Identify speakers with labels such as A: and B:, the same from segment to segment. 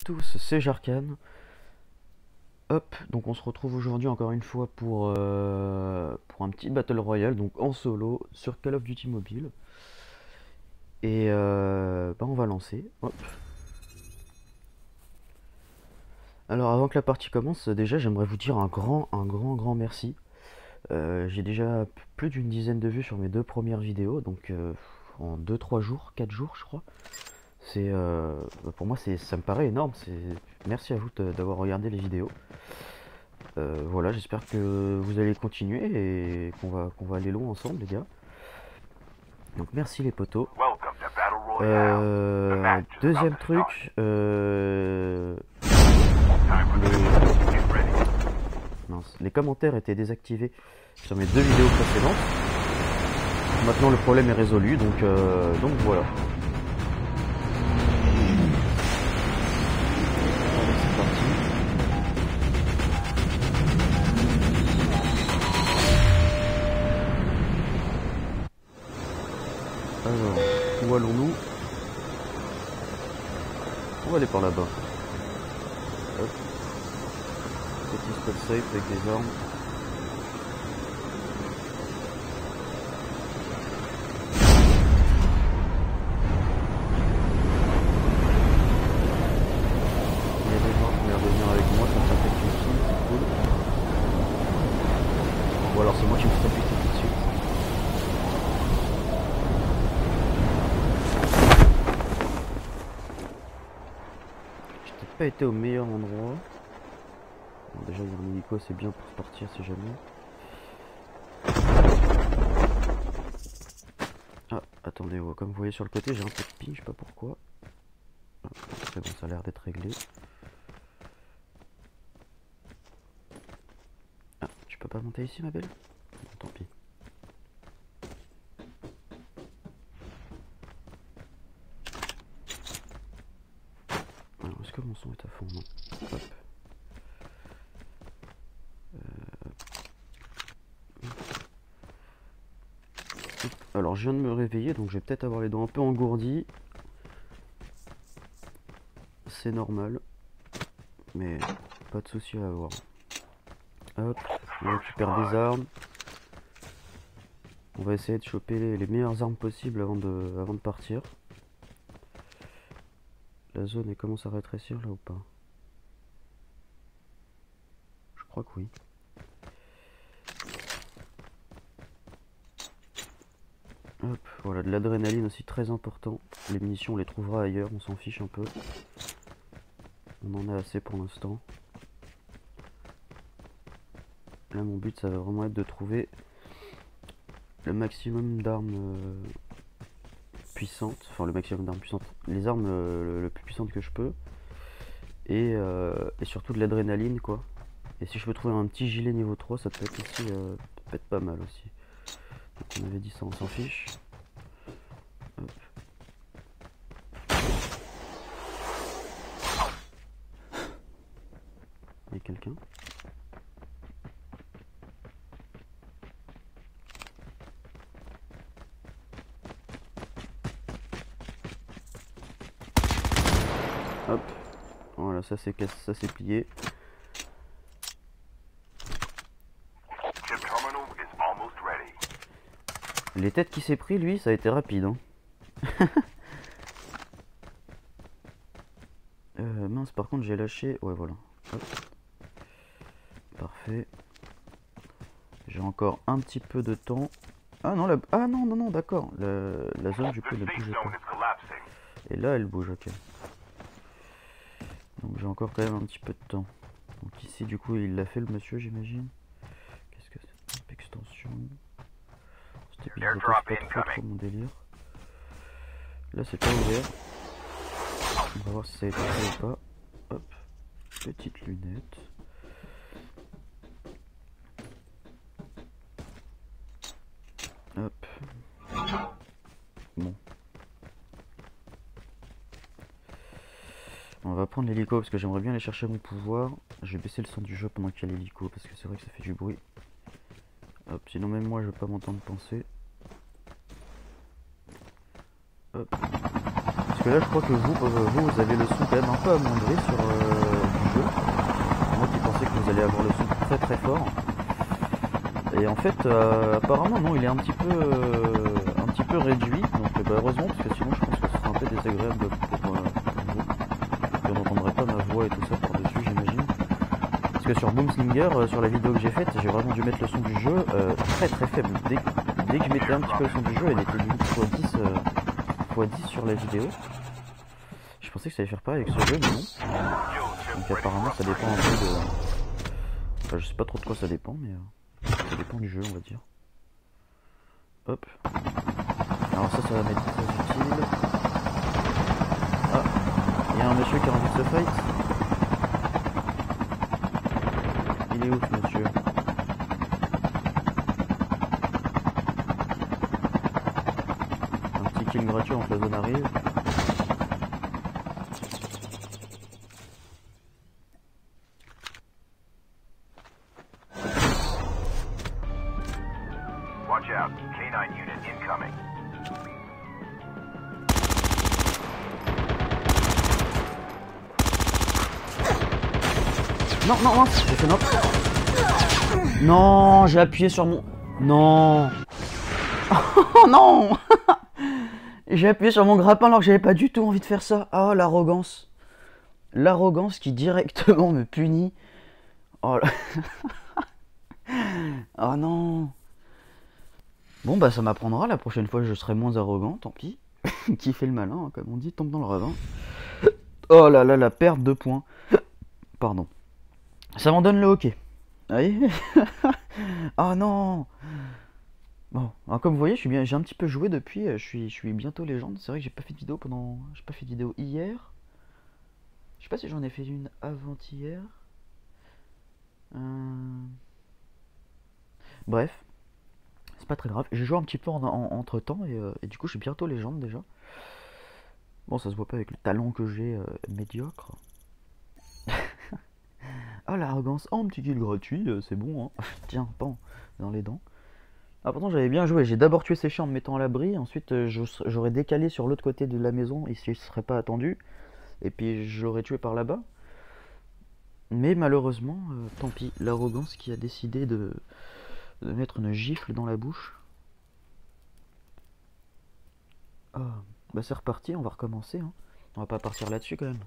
A: tous, c'est Jarkan. Hop, donc on se retrouve aujourd'hui encore une fois pour un petit Battle Royale, donc en solo, sur Call of Duty Mobile. Et on va lancer. Hop. Alors avant que la partie commence, déjà j'aimerais vous dire un grand merci. J'ai déjà plus d'une dizaine de vues sur mes deux premières vidéos, donc en 2-3 jours, 4 jours je crois. C'est pour moi ça me paraît énorme. Merci à vous d'avoir regardé les vidéos. Voilà, j'espère que vous allez continuer et qu'on va aller loin ensemble, les gars. Donc merci les potos. Deuxième truc, les commentaires étaient désactivés sur mes deux vidéos précédentes. Maintenant le problème est résolu, donc voilà. Allez, c'est parti. Alors, où allons-nous? On va aller par là-bas. Hop. Petit spot safe avec des armes. Il y a des gens qui veulent venir avec moi, ça me fait une fille, c'est cool. Ou alors c'est moi qui me fais péter tout de suite. Pas été au meilleur endroit. Bon, déjà il y a un hélico, c'est bien pour se partir si jamais. Ah attendez, comme vous voyez sur le côté j'ai un peu de ping, je sais pas pourquoi. C'est bon, ça a l'air d'être réglé. Ah, tu peux pas monter ici ma belle? Bon, tant pis. Alors est-ce que mon son est à fond? Non. Hop. Alors je viens de me réveiller, donc je vais peut-être avoir les dents un peu engourdies. C'est normal, mais pas de souci à avoir. Hop, on récupère des armes. On va essayer de choper les meilleures armes possibles avant de partir. La zone elle commence à rétrécir là ou pas? Je crois que oui. Hop, voilà, de l'adrénaline aussi très important. Les munitions on les trouvera ailleurs, on s'en fiche un peu. On en a assez pour l'instant. Là mon but ça va vraiment être de trouver le maximum d'armes puissantes. Enfin le maximum d'armes puissantes. Les armes le plus puissantes que je peux. Et surtout de l'adrénaline quoi. Et si je peux trouver un petit gilet niveau 3 ça peut être aussi peut être pas mal aussi. Donc on avait dit ça, on s'en fiche. Hop. Il y a quelqu'un. Hop. Voilà, ça c'est plié. Les têtes qu'il s'est pris, lui, ça a été rapide. Hein. Mince, par contre, j'ai lâché. Ouais, voilà. Hop. Parfait. J'ai encore un petit peu de temps. Ah non, ah non, d'accord. La zone, du coup, elle ne bouge pas. Et là, elle bouge, ok. Donc j'ai encore quand même un petit peu de temps. Donc ici, du coup, il l'a fait, le monsieur, j'imagine. Qu'est-ce que c'est? Extension. Stabilisateur, c'est pas trop mon délire. Là c'est pas ouvert. On va voir si ça a été fait ou pas. Hop, petite lunette. Hop. Bon. On va prendre l'hélico parce que j'aimerais bien aller chercher mon pouvoir. Je vais baisser le son du jeu pendant qu'il y a l'hélico parce que c'est vrai que ça fait du bruit. Hop, sinon même moi je vais pas m'entendre penser. Hop. Parce que là je crois que vous avez le son quand même un peu amoindri sur du jeu. Moi qui pensais que vous allez avoir le son très très fort. Et en fait apparemment non, il est un petit peu réduit. Donc bah, heureusement, parce que sinon je pense que ce serait un peu désagréable pour vous. Et on n'entendrait pas ma voix et tout ça par-dessus, j'imagine. Parce que sur Boomslinger, sur la vidéo que j'ai faite, j'ai vraiment dû mettre le son du jeu très très faible. Dès que je mettais un petit peu le son du jeu, elle était limite x10 sur la vidéo. Je pensais que ça allait faire pareil avec ce jeu, mais non. Donc apparemment ça dépend un peu de... Enfin, je sais pas trop de quoi ça dépend, mais ça dépend du jeu, on va dire. Hop. Alors ça va m'être très utile. Ah, il y a un monsieur qui a envie de se fight. Il est où ce monsieur? Un petit kill gratuit quand la zone arrive.
B: Watch out, K9 unit incoming.
A: Non, non, non, j'ai fait knock. Non, j'ai appuyé sur mon... Non. Oh non. J'ai appuyé sur mon grappin alors que j'avais pas du tout envie de faire ça. Oh, l'arrogance. L'arrogance qui directement me punit. Oh là. Oh non. Bon bah ça m'apprendra, la prochaine fois je serai moins arrogant, tant pis. Qui fait le malin, hein, comme on dit, tombe dans le ravin. Oh là là, la perte de points. Pardon. Ça m'en donne le hockey. Allez. Oh non. Bon, alors comme vous voyez, j'ai un petit peu joué depuis, je suis bientôt légende. C'est vrai que j'ai pas fait de vidéo j'ai pas fait de vidéo hier. Je sais pas si j'en ai fait une avant-hier. Bref, c'est pas très grave. J'ai joué un petit peu entre temps et du coup je suis bientôt légende déjà. Bon, ça se voit pas avec le talent que j'ai médiocre. Ah l'arrogance, oh un petit kill gratuit, c'est bon hein. Tiens, pan, dans les dents. Ah pourtant j'avais bien joué, j'ai d'abord tué ces chiens en me mettant à l'abri, ensuite j'aurais décalé sur l'autre côté de la maison et s'il ne serait pas attendu, et puis je l'aurais tué par là-bas. Mais malheureusement, tant pis, l'arrogance qui a décidé de mettre une gifle dans la bouche. Ah, bah c'est reparti, on va recommencer, hein. On va pas partir là-dessus quand même.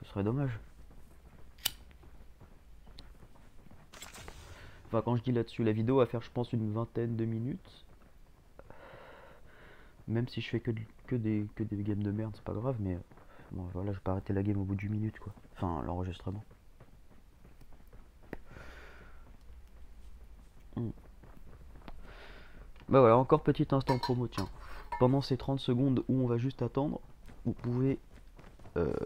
A: Ce serait dommage. Enfin quand je dis là-dessus, la vidéo va faire je pense une vingtaine de minutes. Même si je fais que des games de merde, c'est pas grave, mais bon voilà, je vais pas arrêter la game au bout d'une minute quoi. Enfin l'enregistrement. Bah voilà, encore petit instant promo, tiens. Pendant ces 30 secondes où on va juste attendre, vous pouvez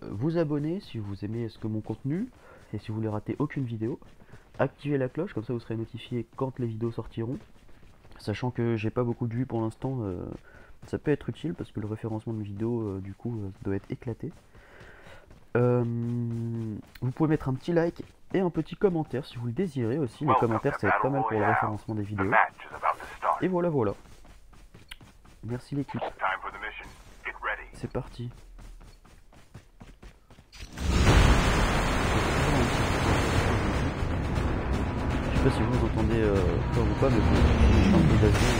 A: vous abonner si vous aimez mon contenu et si vous voulez rater aucune vidéo. Activez la cloche, comme ça vous serez notifié quand les vidéos sortiront. Sachant que j'ai pas beaucoup de vues pour l'instant, ça peut être utile parce que le référencement de mes vidéos du coup doit être éclaté. Vous pouvez mettre un petit like et un petit commentaire si vous le désirez aussi. Les commentaires ça va être pas mal pour le référencement des vidéos. Et voilà voilà. Merci l'équipe. C'est parti. Je sais pas si vous entendez fort ou pas, mais bon, je suis en bruit d'avion.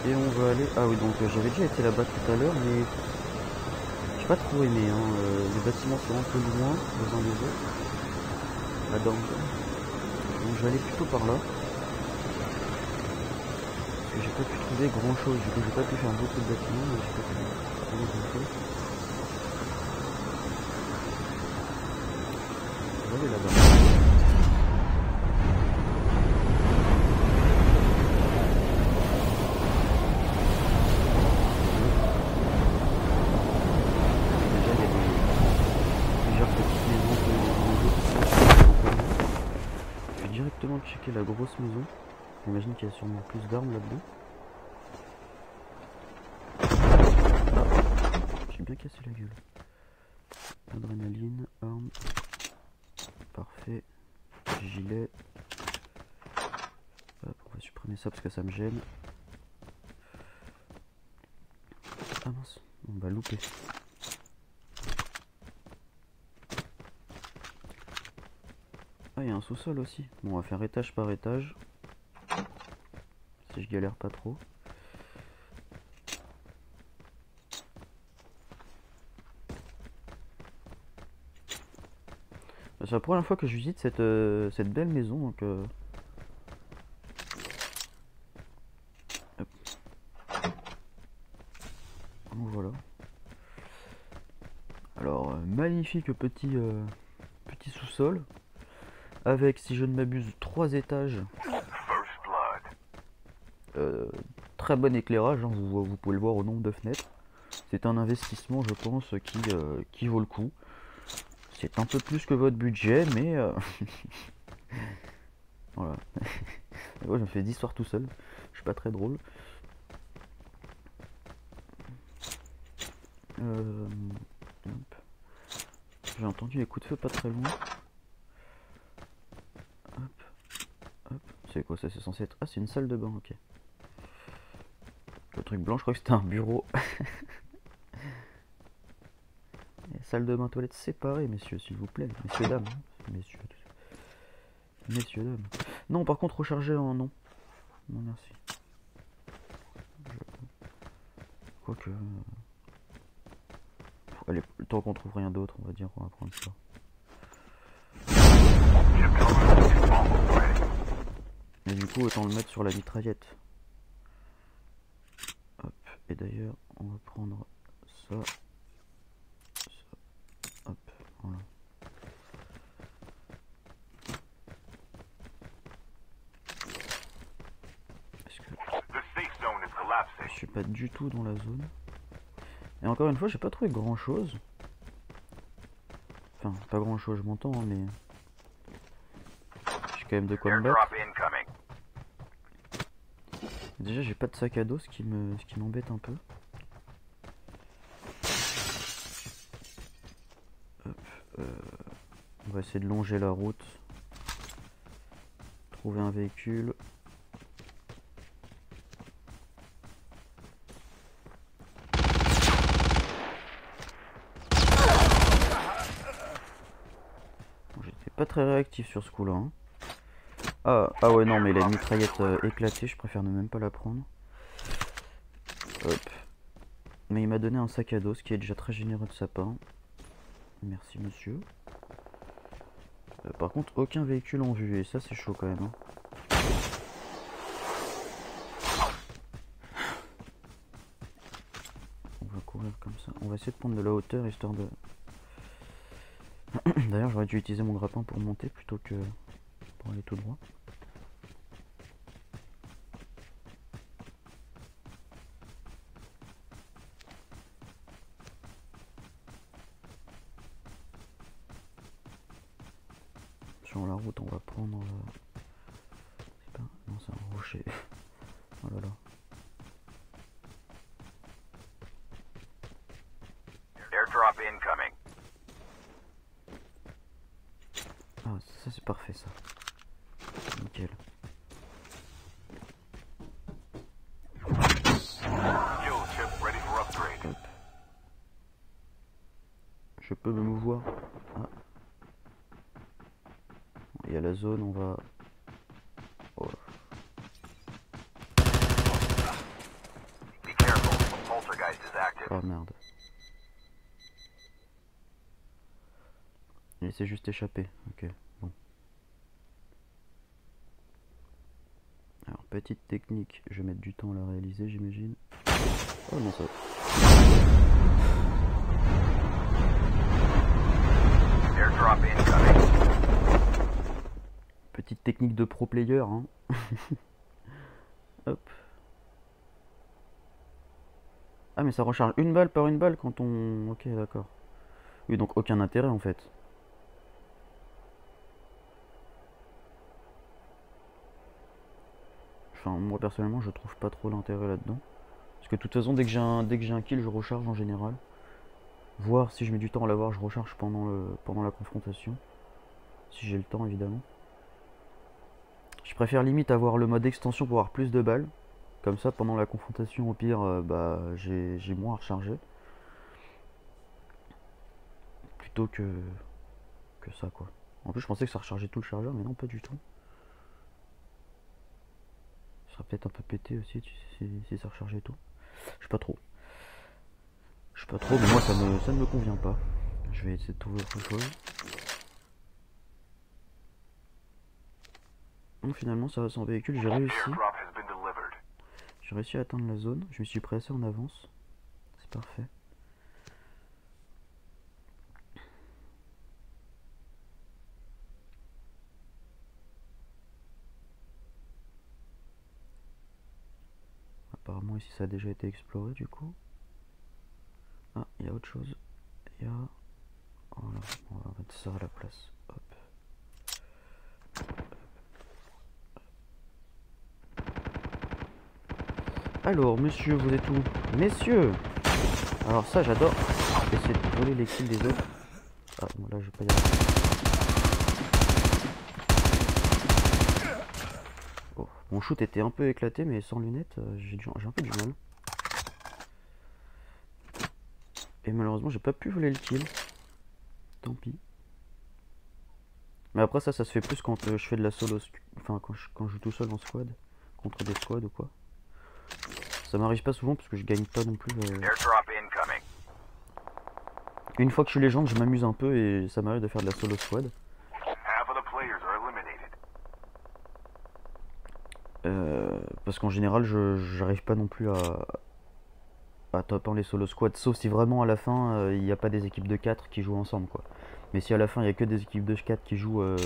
A: Et on va aller... Ah oui, donc j'avais déjà été là-bas tout à l'heure, mais j'ai pas trop aimé. Hein. Les bâtiments sont un peu loin les uns des autres. Là-dedans. Donc je vais aller plutôt par là. Parce que j'ai pas pu trouver grand chose, du coup j'ai pas pu faire beaucoup de bâtiments, mais j'ai pas pu trouver grand chose. On va aller là-bas. Checker la grosse maison. J'imagine qu'il y a sûrement plus d'armes là-dedans. J'ai bien cassé la gueule. Adrénaline, arme. Parfait. Gilet. Hop, on va supprimer ça parce que ça me gêne. Ah mince, on va louper. Ah, il y a un sous-sol aussi. Bon, on va faire étage par étage. Si je galère pas trop. C'est la première fois que je visite cette belle maison, donc hop. Donc voilà. Alors, magnifique petit sous-sol, avec, si je ne m'abuse, 3 étages.
B: First blood.
A: Très bon éclairage, hein, vous pouvez le voir au nombre de fenêtres. C'est un investissement, je pense, qui vaut le coup. C'est un peu plus que votre budget, mais voilà. Moi, je me fais 10 soirs tout seul. Je suis pas très drôle. Hop. J'ai entendu les coups de feu pas très loin. Hop. Hop. C'est quoi ça? C'est censé être... Ah, c'est une salle de bain, ok. Le truc blanc, je crois que c'était un bureau. Et salle de bain, toilette séparée, messieurs, s'il vous plaît. Messieurs, dames. Messieurs. Messieurs, dames. Non, par contre, recharger en non. Non, merci. Quoique... Allez, le temps qu'on trouve rien d'autre, on va dire qu'on va prendre ça. Et du coup, autant le mettre sur la mitraillette. Hop, et d'ailleurs, on va prendre ça. Hop, voilà. Parce que je suis pas du tout dans la zone. Et encore une fois, j'ai pas trouvé grand chose. Enfin, pas grand chose, je m'entends, hein, mais j'ai quand même de quoi me battre. Déjà, j'ai pas de sac à dos, ce qui m'embête un peu. Hop, on va essayer de longer la route. Trouver un véhicule. Bon, j'étais pas très réactif sur ce coup-là. Hein. Ah ouais, non, mais la mitraillette éclatée, je préfère ne même pas la prendre. Hop. Mais il m'a donné un sac à dos, ce qui est déjà très généreux de sa part. Merci, monsieur. Par contre, aucun véhicule en vue, et ça, c'est chaud quand même. Hein. On va courir comme ça. On va essayer de prendre de la hauteur, histoire de... D'ailleurs, j'aurais dû utiliser mon grappin pour monter, plutôt que pour aller tout droit. Sur la route, on va prendre... C'est pas... Non, c'est un rocher. Oh là là.
B: Airdrop incoming.
A: Ah, ça c'est parfait, ça. Nickel.
B: Fuel chip ready for upgrade.
A: Hop. Je peux me mouvoir. Ah. Il y a la zone, on va... Oh.
B: Be careful. Poltergeist is active.
A: Oh merde. Il s'est juste échappé. Ok, bon. Alors, petite technique. Je vais mettre du temps à la réaliser, j'imagine. Oh non, ça va.
B: Airdrop incoming.
A: Petite technique de pro player, hein. Hop. Ah, mais ça recharge une balle par une balle quand on... Ok, d'accord. Oui, donc aucun intérêt en fait. Enfin, moi personnellement, je trouve pas trop l'intérêt là-dedans. Parce que de toute façon, dès que j'ai un kill, je recharge en général. Voir si je mets du temps à l'avoir, je recharge pendant la confrontation. Si j'ai le temps, évidemment. Je préfère limite avoir le mode extension pour avoir plus de balles. Comme ça, pendant la confrontation, au pire, bah, j'ai moins à recharger. Plutôt que ça, quoi. En plus, je pensais que ça rechargeait tout le chargeur, mais non, pas du tout. Ça serait peut-être un peu pété aussi si ça rechargeait tout. Je sais pas trop. Je sais pas trop, mais moi, ça ne me convient pas. Je vais essayer de trouver autre chose. Bon, finalement, ça va sans véhicule, j'ai réussi.
B: Airdrop has been delivered.
A: J'ai réussi à atteindre la zone. Je me suis pressé en avance. C'est parfait. Apparemment ici ça a déjà été exploré du coup. Ah, il y a autre chose. Il y a... Voilà, on va mettre ça à la place. Hop. Alors, monsieur, vous êtes où? Messieurs! Alors ça, j'adore essayer de voler les kills des autres. Ah, bon, là, je vais pas y arriver. Oh, mon shoot était un peu éclaté, mais sans lunettes, j'ai un peu du mal. Et malheureusement, j'ai pas pu voler le kill. Tant pis. Mais après, ça se fait plus quand je fais de la solo. Enfin, quand je joue tout seul en squad. Contre des squads ou quoi. Ça m'arrive pas souvent parce que je gagne pas non plus.
B: Airdrop incoming.
A: Une fois que je suis légende, je m'amuse un peu et ça m'arrive de faire de la solo squad.
B: Half of the players are eliminated.
A: Parce qu'en général, j'arrive pas non plus à top 1 les solo squads. Sauf si vraiment à la fin, il n'y a pas des équipes de 4 qui jouent ensemble, quoi. Mais si à la fin, il n'y a que des équipes de 4 qui jouent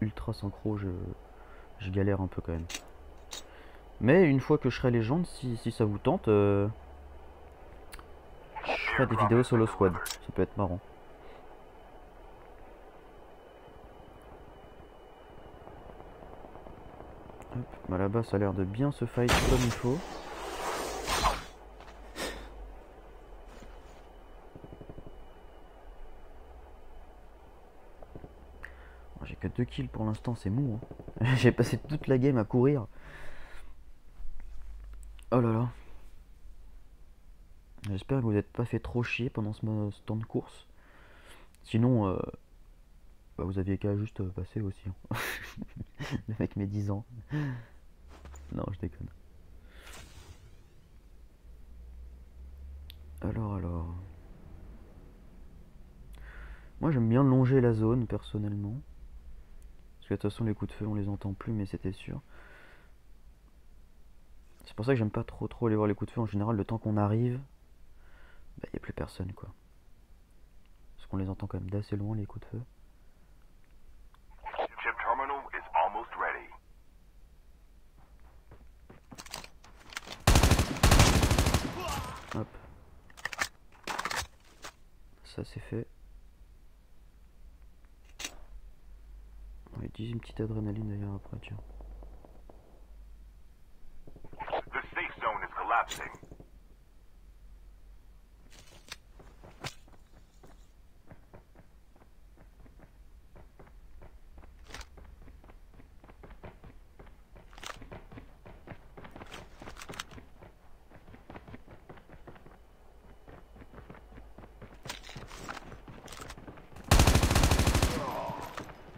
A: ultra synchro, je galère un peu quand même. Mais une fois que je serai légende, si ça vous tente, je ferai des vidéos solo squad. Ça peut être marrant. Hop, bah là-bas, ça a l'air de bien se fight comme il faut. J'ai que 2 kills pour l'instant, c'est mou. Hein. J'ai passé toute la game à courir. Oh là là. J'espère que vous n'êtes pas fait trop chier pendant ce temps de course. Sinon, bah vous aviez qu'à juste passer aussi. Hein. Le mec met 10 ans. Non, je déconne. Alors. Moi j'aime bien longer la zone personnellement. Parce que de toute façon les coups de feu on les entend plus, mais c'était sûr. C'est pour ça que j'aime pas trop aller voir les coups de feu. En général, le temps qu'on arrive, bah y a plus personne quoi. Parce qu'on les entend quand même d'assez loin les coups de feu.
B: Chip terminal is almost ready.
A: Hop. Ça c'est fait. On va utiliser une petite adrénaline d'ailleurs après, tiens.
B: The safe zone is collapsing.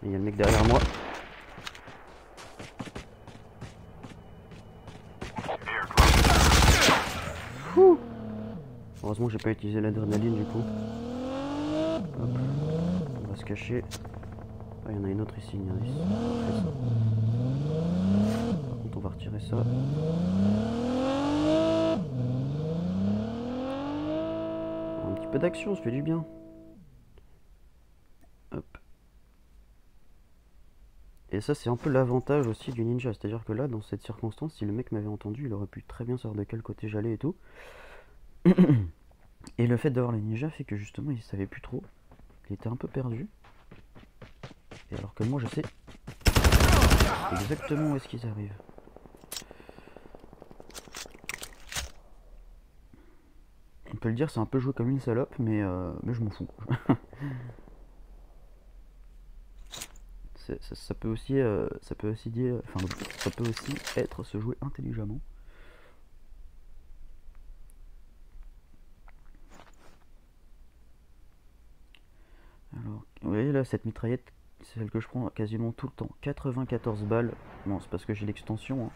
A: Et il y a le mec derrière moi. Ouh. Heureusement que j'ai pas utilisé l'adrénaline du coup. Hop. On va se cacher. Ah, il y en a une autre ici, Niris. Par contre, on va retirer ça. Un petit peu d'action, ça fait du bien. Hop. Et ça, c'est un peu l'avantage aussi du ninja. C'est-à-dire que là, dans cette circonstance, si le mec m'avait entendu, il aurait pu très bien savoir de quel côté j'allais et tout. Et le fait d'avoir le ninja fait que justement, il savait plus trop. Il était un peu perdu. Et alors que moi, je sais exactement où est-ce qu'ils arrivent. peut le dire, c'est un peu joué comme une salope, mais je m'en fous. Ça peut aussi, ça peut aussi être se jouer intelligemment. Alors, vous voyez là, cette mitraillette, c'est celle que je prends quasiment tout le temps. 94 balles. Bon, c'est parce que j'ai l'extension. Hein.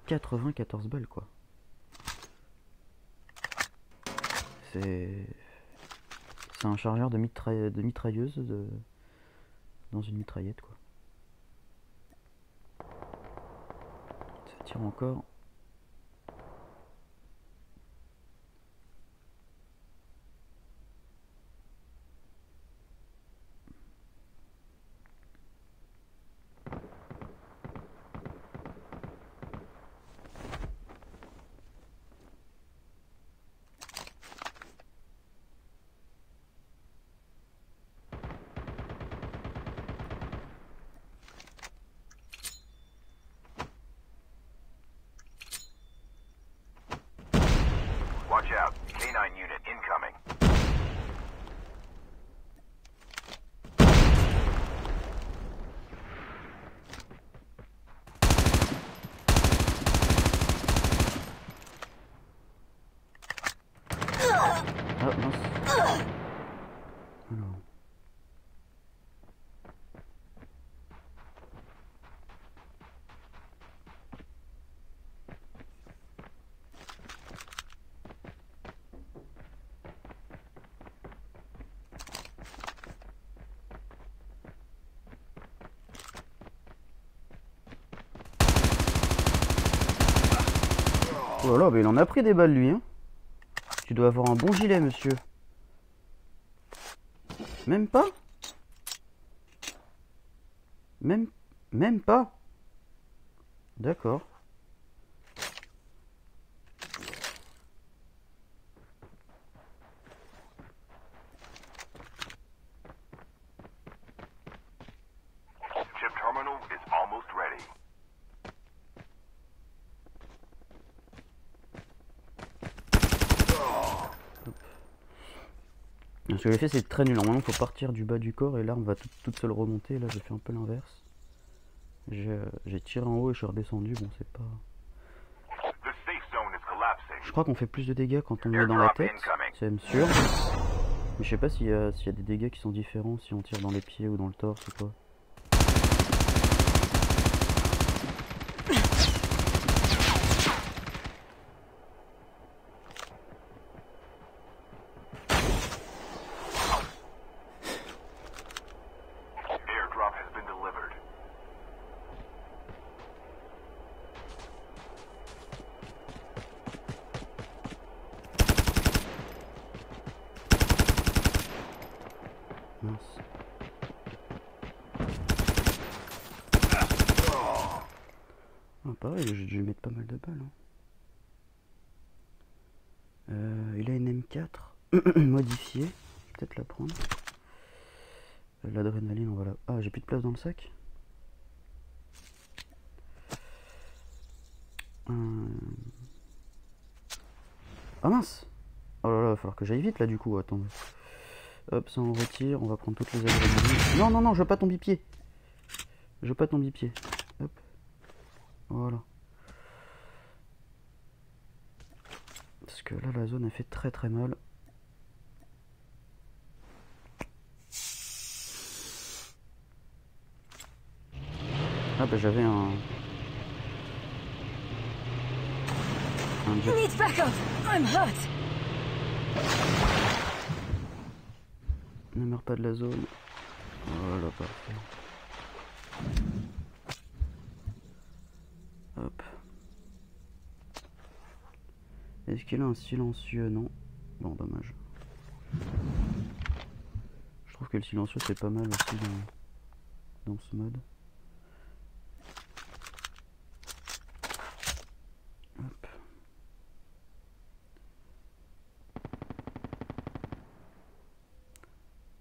A: 94 balles, quoi. C'est un chargeur de mitrailleuse dans une mitraillette, quoi. Ça tire encore.
B: Watch out. K9 unit incoming.
A: Ah, mince. Alors. Oh là là, mais il en a pris des balles lui, hein. Tu dois avoir un bon gilet, monsieur. Même pas? Même pas? D'accord.
B: Chip terminal is almost ready.
A: Ce que j'ai fait, c'est très nul. Normalement, il faut partir du bas du corps et l'arme va toute seule remonter. Là, j'ai fait un peu l'inverse. J'ai tiré en haut et je suis redescendu. Bon, c'est pas.
B: The safe zone is collapsing.
A: Je crois qu'on fait plus de dégâts quand on le met dans la tête. C'est même sûr. Mais je sais pas s'il y a des dégâts qui sont différents si on tire dans les pieds ou dans le torse ou quoi.
B: Airdrop has been delivered.
A: Mince. Ah, pareil, j'ai dû lui mettre pas mal de balles. Hein. Il a une M4 modifiée. Je vais peut-être la prendre. L'adrénaline, on va la... Ah, j'ai plus de place dans le sac. Ah mince! Oh là là, il va falloir que j'aille vite là du coup, attendez. Hop, ça on retire, on va prendre toutes les adrénalines. Non, non, non, je veux pas ton bipied. Je veux pas ton bipied. Hop. Voilà. Parce que là, la zone, elle fait très très mal. Ah bah j'avais un jet.
C: Need backup. I'm hurt.
A: Ne meurs pas de la zone. Voilà, parfait. Hop. Est-ce qu'il a un silencieux? Non. Bon, dommage. Je trouve que le silencieux c'est pas mal aussi dans ce mode. Hop.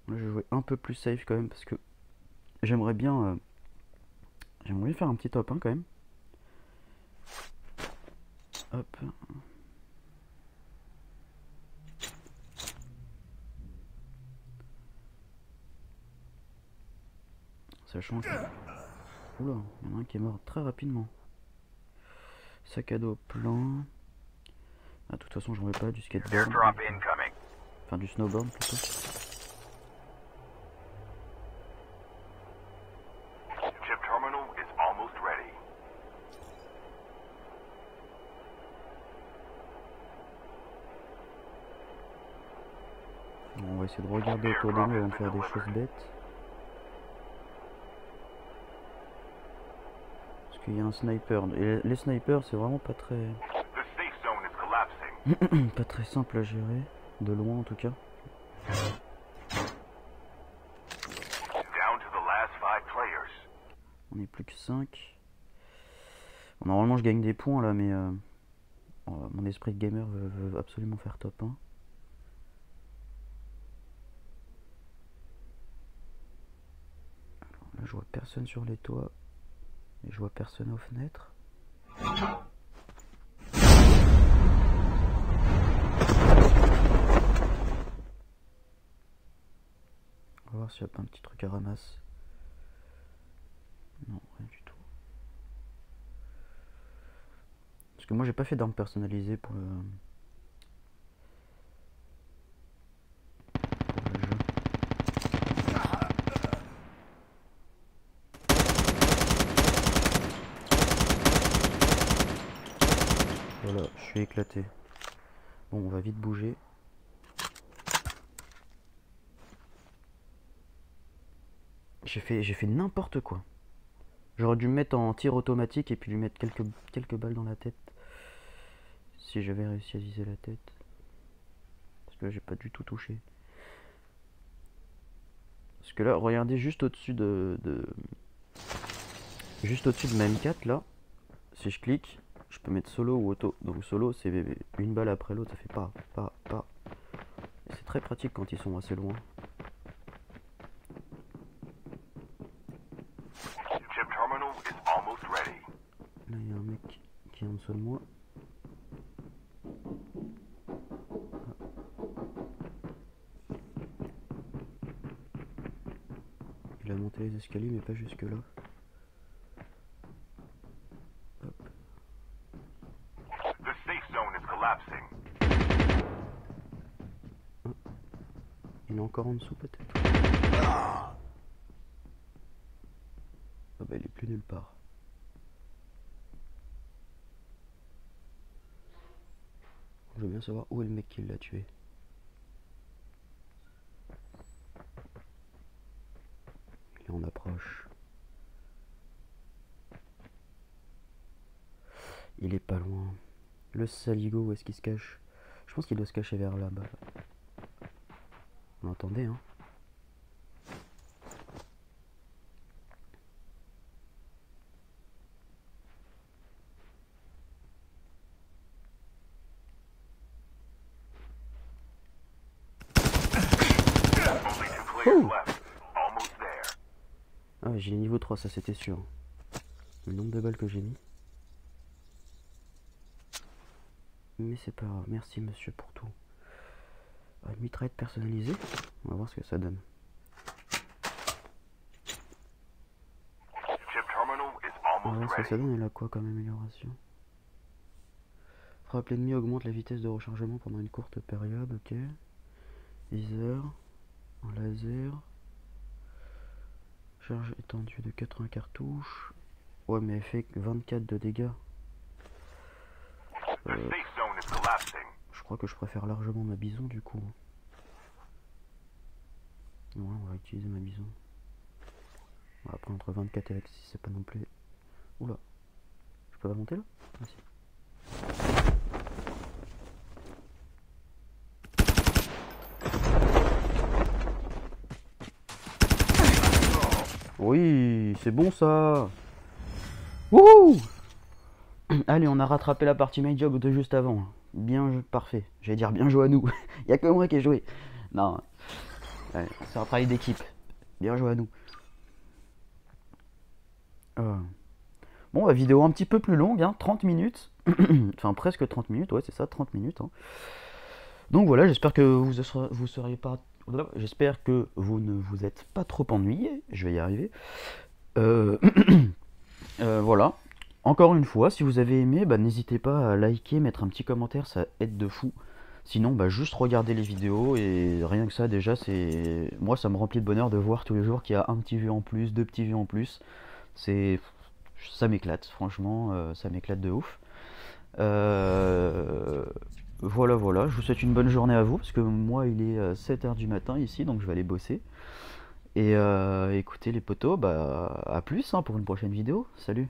A: Là, je vais jouer un peu plus safe quand même parce que j'aimerais bien faire un petit top 1 quand même. Hop. Ça change. Oula, il y en a un qui est mort très rapidement. Sac à dos plein. Ah, de toute façon, j'en veux pas du skateboard.
B: Airdrop incoming.
A: Enfin, du snowboard plutôt.
B: Chip terminal is almost ready.
A: Bon, on va essayer de regarder autour de nous avant de faire des choses bêtes. Parce qu'il y a un sniper. Et les snipers, c'est vraiment pas très...
B: The safe zone is collapsing.
A: pas très simple à gérer. De loin en tout cas.
B: Down to the last 5 players.
A: On est plus que 5. Bon, normalement je gagne des points là, mais mon esprit de gamer veut absolument faire top 1. Alors là je vois personne sur les toits. Et je vois personne aux fenêtres. On va voir s'il n'y a pas un petit truc à ramasser. Non, rien du tout. Parce que moi j'ai pas fait d'armes personnalisées pour le jeu. Voilà, je suis éclaté. Bon, on va vite bouger. J'ai fait n'importe quoi. J'aurais dû me mettre en tir automatique et puis lui mettre quelques balles dans la tête. Si j'avais réussi à viser la tête. Parce que là, j'ai pas du tout touché. Parce que là, regardez juste au-dessus juste au-dessus de ma M4 là. Si je clique, je peux mettre solo ou auto. Donc solo, c'est une balle après l'autre, ça fait pas. C'est très pratique quand ils sont assez loin.
B: Chip terminal is almost ready.
A: Là, il y a un mec qui est en dessous de moi. Il a monté les escaliers, mais pas jusque là. Hop.
B: The safe zone is collapsing.
A: Il est encore en dessous peut-être. Ah bah il est plus nulle part. Je veux bien savoir où est le mec qui l'a tué. Il est en approche. Il est pas loin. Le saligo, où est-ce qu'il se cache? Je pense qu'il doit se cacher vers là-bas. Vous l'entendez, hein?
B: Only 2 players left. Almost there.
A: Ah ouais, j'ai niveau 3, ça c'était sûr. Le nombre de balles que j'ai mis. Mais c'est pas grave, merci monsieur pour tout. Une mitraillette personnalisée, on va voir ce que ça donne.
B: Chip terminal is
A: On va
B: almost
A: voir ce que ça
B: ready.
A: donne, elle a quoi comme amélioration? Frappe l'ennemi augmente la vitesse de rechargement pendant une courte période, ok. Viseur, un laser. Charge étendue de 80 cartouches. Ouais mais elle fait 24 de dégâts.
B: The safe zone is collapsing.
A: Je crois que je préfère largement ma bison du coup. Ouais, on va utiliser ma bison. Bon, après entre 24 et 6 c'est pas non plus... Oula. Je peux pas monter là? Ah si. Oui, c'est bon ça. Wouhou. Allez, on a rattrapé la partie main job de juste avant. Bien, parfait. J'allais dire bien joué à nous. Il y a que moi qui ai joué. Non. Ouais, c'est un travail d'équipe. Bien joué à nous. Bon, la vidéo un petit peu plus longue, hein, 30 minutes. Enfin, presque 30 minutes, ouais, c'est ça, 30 minutes. Hein. Donc voilà, j'espère que vous J'espère que vous ne vous êtes pas trop ennuyé. Je vais y arriver. Euh, voilà. Encore une fois, si vous avez aimé, bah, n'hésitez pas à liker, mettre un petit commentaire, ça aide de fou. Sinon, bah, juste regarder les vidéos et rien que ça, déjà, c'est moi, ça me remplit de bonheur de voir tous les jours qu'il y a un petit vues en plus, deux petits vues en plus. C'est ça m'éclate, franchement, ça m'éclate de ouf. Euh, voilà, voilà. Je vous souhaite une bonne journée à vous parce que moi, il est 7h du matin ici, donc je vais aller bosser. Et écoutez les potos, bah à plus hein, pour une prochaine vidéo. Salut.